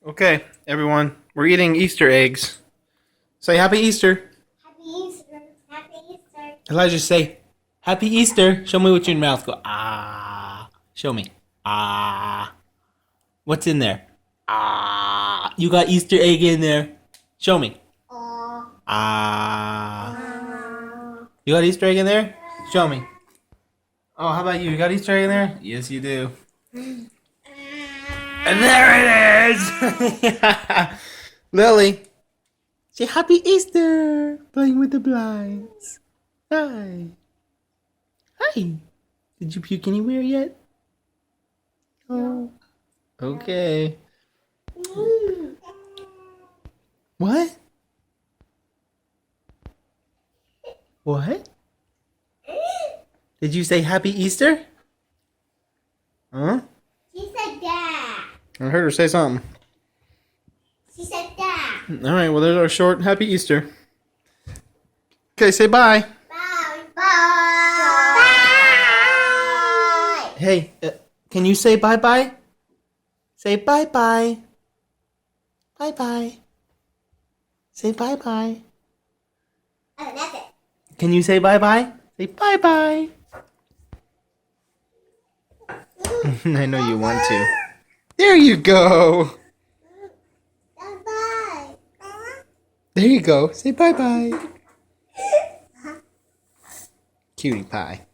Okay, everyone, we're eating Easter eggs. Say Happy Easter. Happy Easter. Happy Easter. Elijah, say Happy Easter. Show me what's in your mouth. Go, ah. Show me. Ah. What's in there? Ah. You got Easter egg in there. Show me. Ah. You got Easter egg in there? Show me. Oh, how about you? You got Easter egg in there? Yes, you do. And there it is! Lily, say Happy Easter! Playing with the blinds. Hi. Hi. Did you puke anywhere yet? Oh. Okay. What? What? Did you say Happy Easter? Huh? She said that. I heard her say something. She said that. Alright, well, there's our short Happy Easter. Okay, say bye. Bye. Bye. Bye. Hey, can you say bye-bye? Say bye-bye. Bye-bye. Say bye-bye. Oh, that's it. Can you say bye-bye? Say bye-bye. I know you want to. There you go. Bye. There you go. Say bye-bye. Cutie pie.